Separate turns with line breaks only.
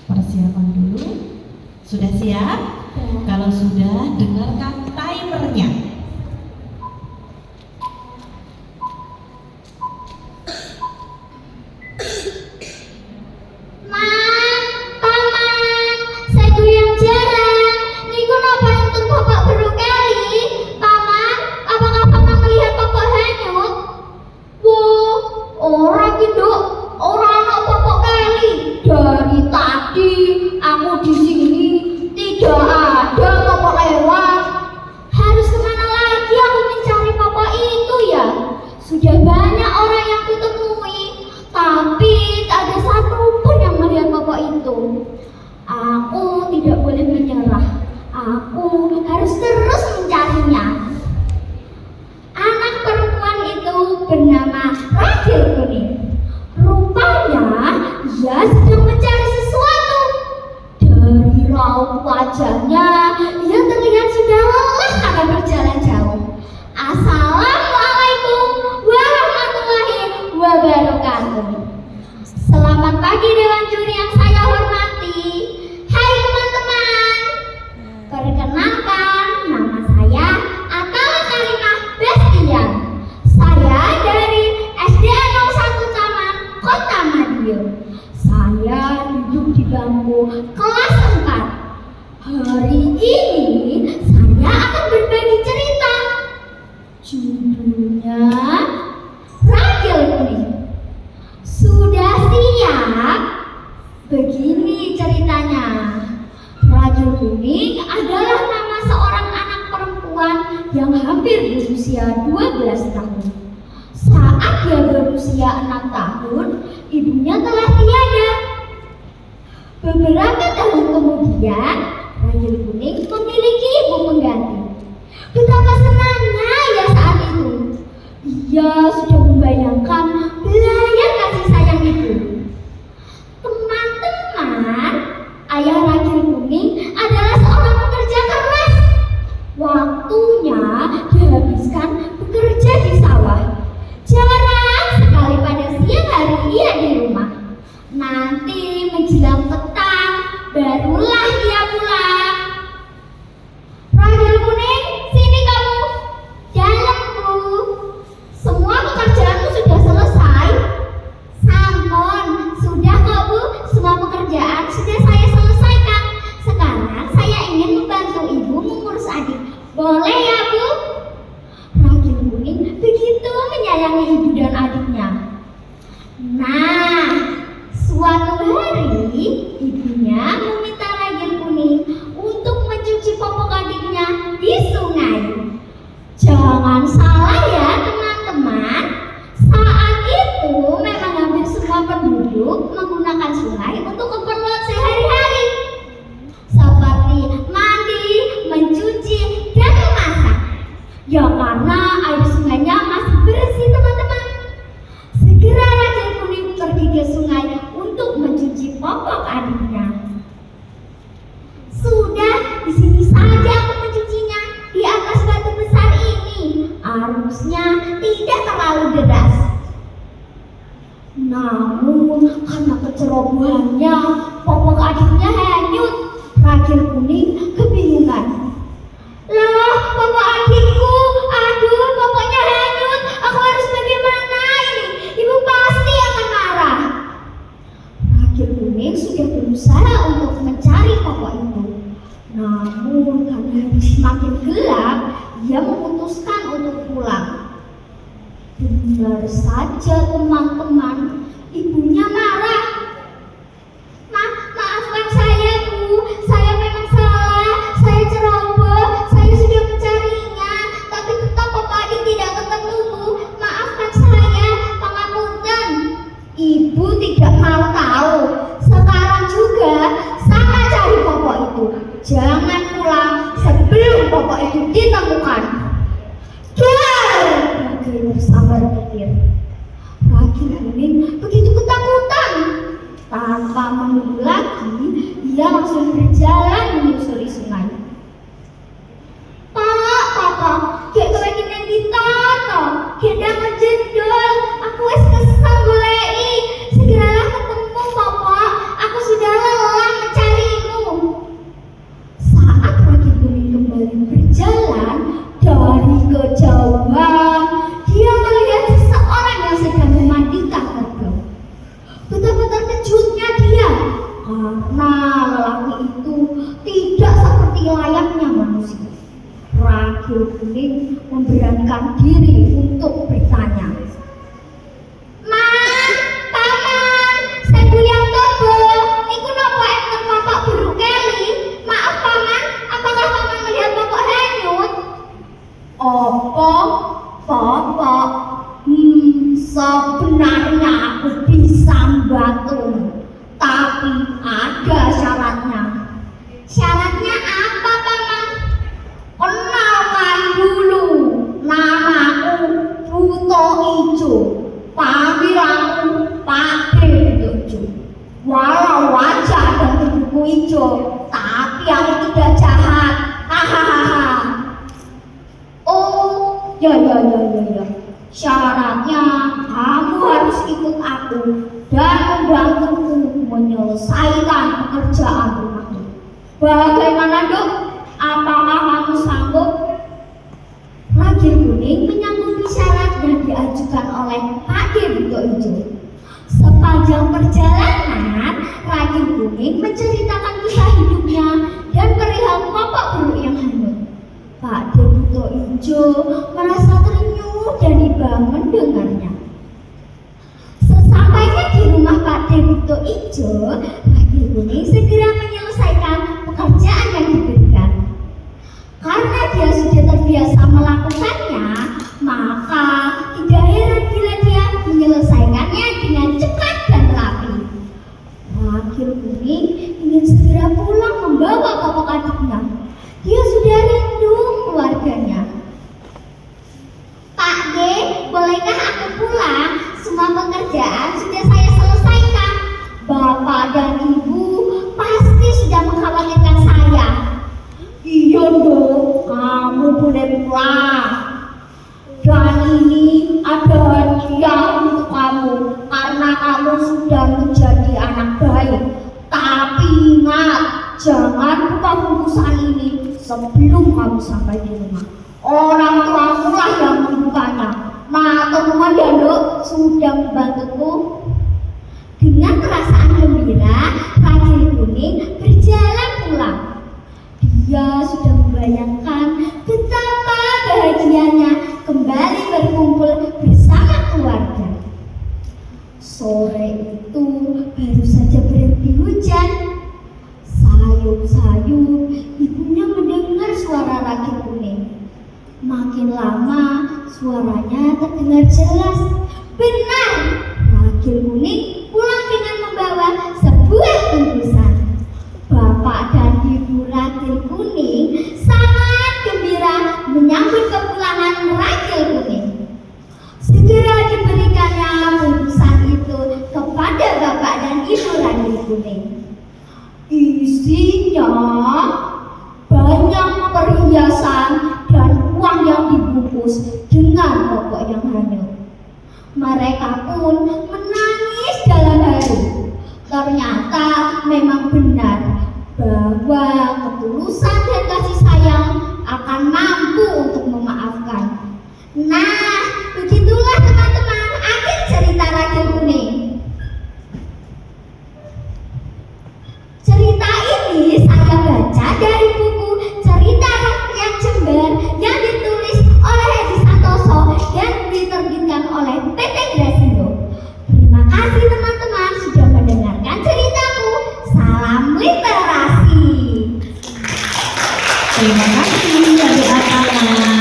Persiapan dulu. Sudah siap? Kalau sudah, dengarkan timernya.
Sudah banyak orang yang kutemui, tapi tak ada satupun yang melihat bapak itu. Aku tidak boleh menyerah. Aku harus terus mencarinya. Anak perempuan itu bernama Rachel Kuning. Rupanya ia sedang mencari sesuatu. Dari raut wajahnya, ia terlihat sudah lelah karena berjalan jauh. Assalamualaikum warahmatullahi wabarakatuh. Selamat pagi Dewan Juri yang saya hormati. Hai teman-teman, perkenalkan nama saya Atala Karimah Bestian. Saya dari SDN 01 Taman Kota Madiun. Saya duduk di bangku kelas 4. Hari ini saya akan berbagi cerita. Judulnya Rachel Kuning. Sudah siap? Begini ceritanya. Rachel Kuning adalah nama seorang anak perempuan yang hampir berusia 12 tahun. Saat dia berusia 6 tahun, ibunya telah tiada. Beberapa tahun kemudian, Rachel Kuning memiliki ibu pengganti. Betapa senangnya ia saat itu. Ia sudah membayangkan belayan kasih sayang ibu. Teman-teman, ayah Rachel Kuning adalah seorang pekerja keras. Waktunya dihabiskan bekerja di sawah. Jarang sekali pada siang hari ia di rumah. Nanti menjelang petang, barulah ia pulang. Rachel Kuning, sini kamu. Dalam, Bu. Semua pekerjaanmu sudah selesai? Sampun, sudah kok, Bu. Semua pekerjaan sudah saya selesaikan. Sekarang saya ingin membantu Ibu mengurus adik. Boleh ya, Bu? Rachel Kuning begitu menyayangi ibu dan adiknya. Nah, suatu hari ibunya meminta Rachel Kuning untuk mencuci popok adiknya di sungai. Jangan salah ya teman-teman, saat itu memang hampir semua penduduk menggunakan sungai untuk keperluan sehari-hari, seperti mandi, mencuci, dan memasak. Ya karena air sungainya masih bersih teman-teman. Segera Rachel Kuning pergi ke sungai untuk mencuci popok adiknya. Sudah, di sini saja aku mencucinya, di atas batu besar ini. Arusnya tidak terlalu deras. Namun karena kecerobohannya, popok adiknya hanyut. Rachel Kuning kebingungan. Lah, popok adikku, aduh, popoknya hanyut. Aku harus bagaimana ini? Ibu pasti akan marah. Rachel Kuning sudah berusaha untuk mencari popok itu. Namun karena hari semakin gelap, ia memutuskan untuk pulang. Benar saja teman-teman, ibunya marah. Maafkan saya, Bu. Saya memang salah. Saya ceroboh. Saya sudah mencarinya, tapi tetap popok adik tidak ketemu, Bu. Maafkan saya, pangapunten. Ibu tidak mau tahu. Sekarang juga sana cari popok itu. Jangan pulang sebelum popok itu ditemukan. Rachel bersabar pikir. Rachel Kuning begitu ketakutan. Tanpa menunggu lagi, ia langsung berjalan menyusuri sungai. Pak, kayak kepengen yang ditata, kayak dapat jendol. Aku wes kesal golei. Segeralah ketemu, Papa. Aku sudah lelah Karena lelaki itu tidak seperti layaknya manusia, Ragil Kuning memberanikan diri untuk bertanya. Mas, paman, saya Buyang Tobo. Niku napa enten bapak buruk keli? Maaf paman, apakah paman melihat bapak hanyut? Apa? Bapak? Sebenarnya aku bisa membantu, tapi ada syaratnya. Syaratnya apa paman? Kenalkan dulu, namaku Buto Ijo. Panggil aku Pak De Buto Ijo. Walau wajah dan tubuhku hijau, tapi aku tidak jahat. Hahaha. Oh, ya. Syaratnya kamu harus ikut aku dan membantuku menyelesaikan pekerjaan rumahku. Bagaimana dok? Apakah kamu sanggup? Ragil Kuning menyanggupi syarat yang diajukan oleh Pak De Buto Ijo. Sepanjang perjalanan, Ragil Kuning menceritakan kisah hidupnya dan perihal bapak buruk yang hanyut. Pak De Buto Ijo merasa terenyuh dan iba mendengarnya. Sesampainya di rumah Pak De Buto Ijo, Ragil Kuning segera menyelesaikan pekerjaan yang diberikan. Karena dia sudah terbiasa melakukannya, maka tidak heran bila dia menyelesaikannya dengan cepat dan rapi. Ragil Kuning ingin segera pulang membawa kakak adiknya. Dia sudah rindu keluarganya. Pak De, bolehkah aku pulang? Semua pekerjaan sudah saya selesaikan. Bapak dan Ibu pasti sudah mengkhawatirkan saya. Iya dong, kamu boleh pulang. Dan ini ada hadiah untuk kamu karena kamu sudah menjadi anak baik. Tapi ingat, jangan buka bungkusan ini sebelum kamu sampai di rumah. Orang tuamu lah yang membukanya. Matur nuwun ya Dok, sudah membantuku. Dengan perasaan gembira, Ragil Kuning berjalan pulang. Dia sudah membayangkan betapa bahagianya kembali berkumpul bersama keluarga. Sore itu baru saja berhenti hujan. Sayup-sayup ibunya mendengar suara Ragil Kuning. Makin lama suaranya terdengar jelas. Benar, Ragil Kuning pulang dengan membawa sebuah bungkusan. Bapak dan Ibu Ragil Kuning sangat gembira menyambut kepulangan Ragil Kuning. Segera diberikannya bungkusan itu kepada Bapak dan Ibu Ragil Kuning. Isinya banyak perhiasan dan uang yang dibungkus dengan pokok yang hanyut. Mereka pun menangis dalam haru. Ternyata memang benar bahwa ketulusan dan kasih sayang akan mampu untuk memaafkan. Nah, begitulah teman-teman akhir cerita Ragil Kuning. Cerita ini saya baca dari buku Cerita Rakyat Jember yang ditulis oleh Hedi Santoso dan diterbitkan oleh PT Grasindo. Terima kasih teman-teman sudah mendengarkan ceritaku. Salam literasi.
Terima kasih.